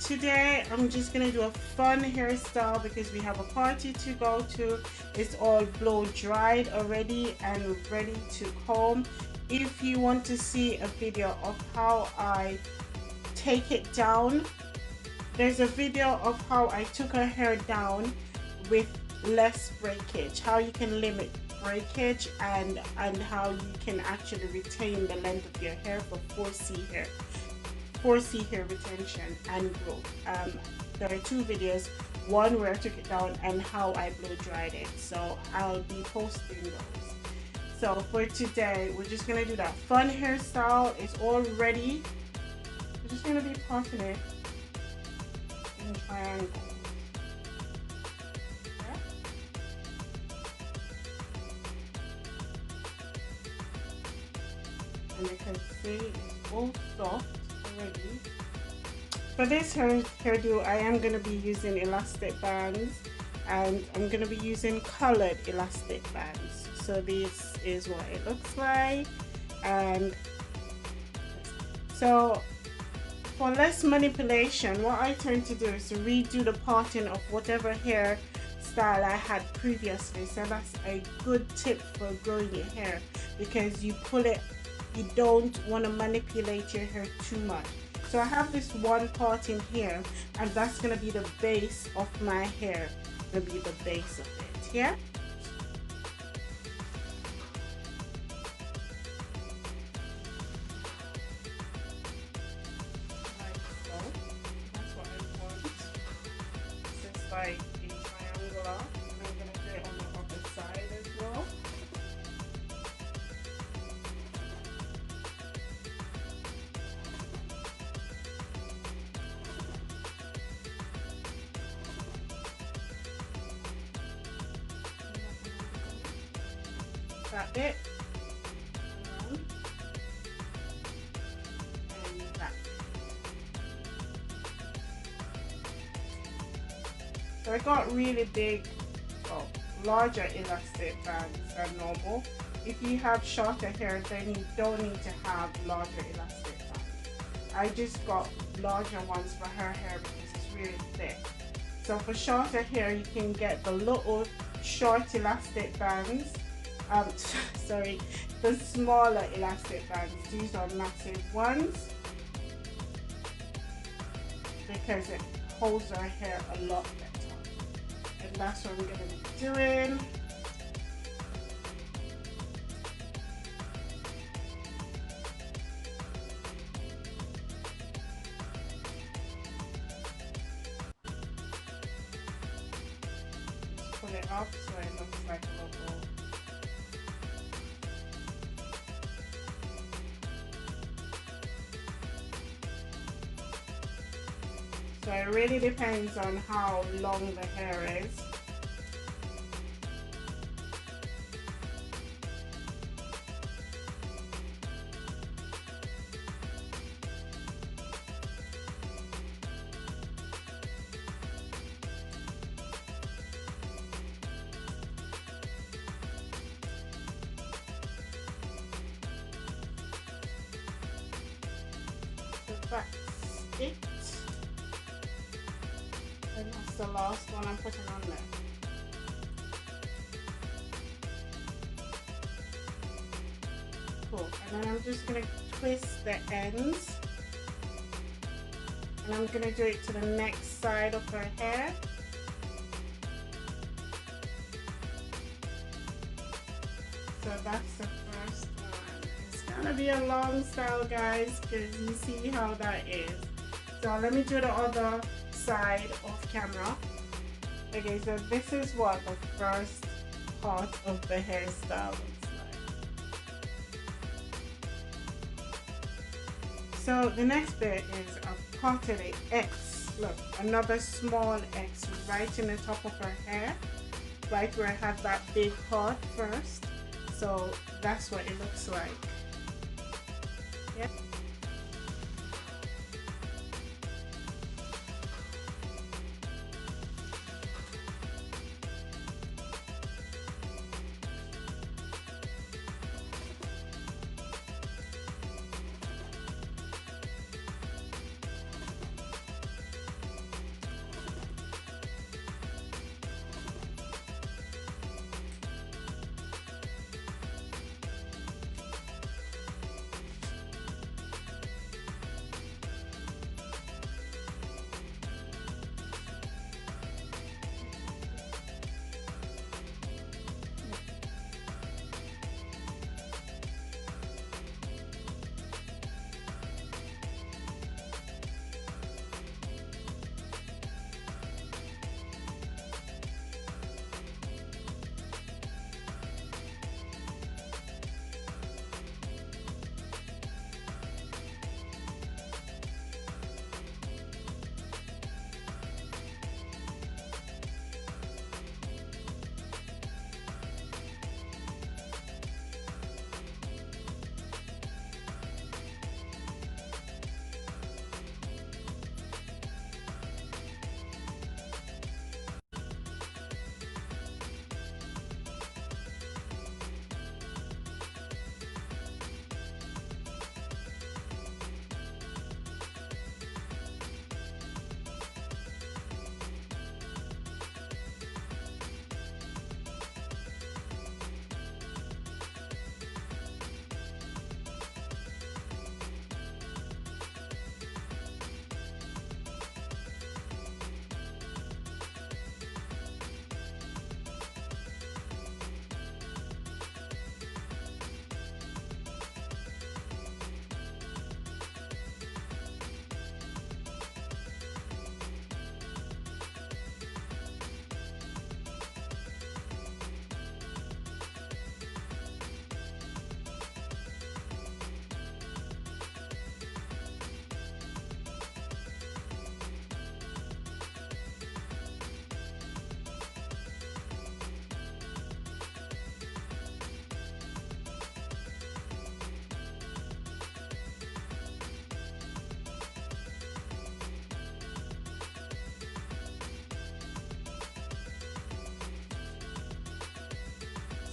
today I'm just gonna do a fun hairstyle because we have a party to go to. It's all blow dried already and ready to comb. If you want to see a video of how I take it down, there's a video of how I took her hair down with less breakage, how you can limit breakage, and how you can actually retain the length of your hair for 4C hair retention and growth. There are two videos, one where I took it down and how I blow dried it, so I'll be posting those. So for today we're just gonna do that fun hairstyle. It's all ready. We're just gonna be parting it in triangles. Okay. And you can see it's all soft already. For this hairdo, I am going to be using elastic bands, and I'm going to be using colored elastic bands. So this is what it looks like. And so for less manipulation, what I tend to do is to redo the parting of whatever hair style I had previously. So that's a good tip for growing your hair, because you pull it, you don't want to manipulate your hair too much. So I have this one part in here, and that's going to be the base of my hair. Going to be the base of it, yeah? Like so. That's what I want. Just like a triangular. And I'm going to do it on the other side as well. That bit, and that. So I got really big, well, larger elastic bands than normal. If you have shorter hair, then you don't need to have larger elastic bands. I just got larger ones for her hair because it's really thick. So for shorter hair, you can get the little short elastic bands. Sorry, the smaller elastic bands. These are massive ones because it holds our hair a lot better. And that's what we're going to be doing. Just pull it up so it looks like a little. So it really depends on how long the hair is. So that's it. And that's the last one I'm putting on there. Cool. And then I'm just going to twist the ends. And I'm going to do it to the next side of her hair. So that's the first one. It's going to be a long style, guys, because you see how that is. So let me do the other side off camera. Okay, so this is what the first part of the hairstyle looks like. So the next bit is a part of the X. Look, another small X right in the top of her hair, right where I had that big part first. So that's what it looks like. Yep.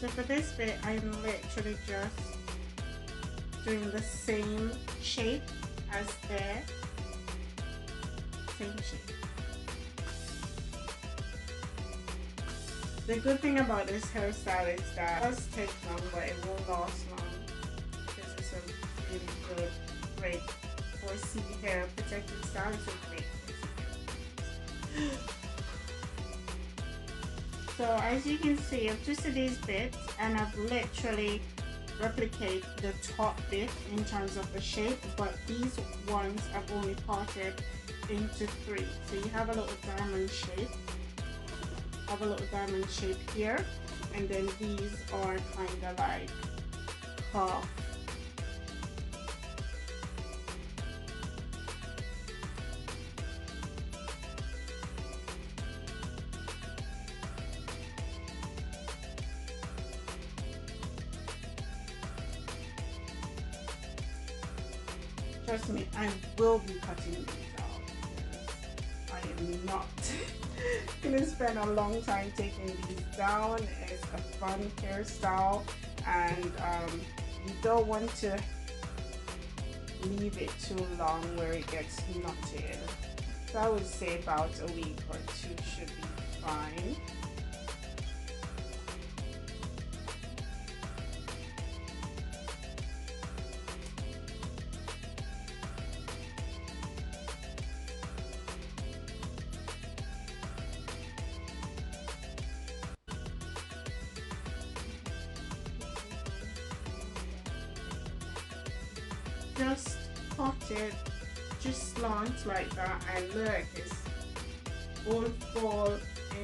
So for this bit, I'm literally just doing the same shape as there. Same shape. The good thing about this hairstyle is that it does take long, but it won't last long because it's a really good, great 4C hair protective style. It's a great 4C hair. So as you can see, I've twisted these bits and I've literally replicated the top bit in terms of the shape, but these ones I've only parted into 3. So you have a little diamond shape. Have a little diamond shape here, and then these are kind of like half. Trust me, I will be cutting these out. I am not gonna spend a long time taking these down. It's a fun hairstyle, and you don't want to leave it too long where it gets knotted. So I would say about a week or 2 should be fine. Just pot it, just slant like that, and look, it's all fall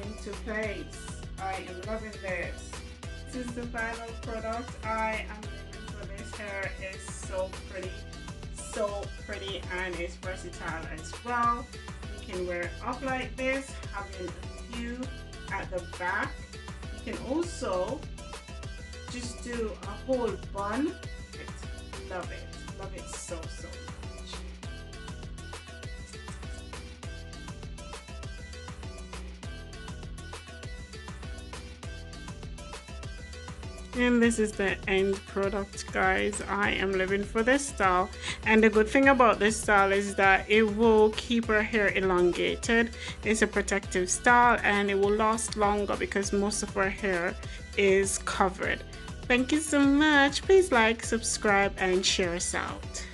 into place. I am loving this. This is the final product. I am living for this. Hair is so pretty, and it's versatile as well. You can wear it up like this, having a few at the back. You can also just do a whole bun. Love it. Love it so much. And this is the end product, guys. I am living for this style, and the good thing about this style is that it will keep our hair elongated. It's a protective style and it will last longer because most of our hair is covered. Thank you so much. Please like, subscribe, and share us out.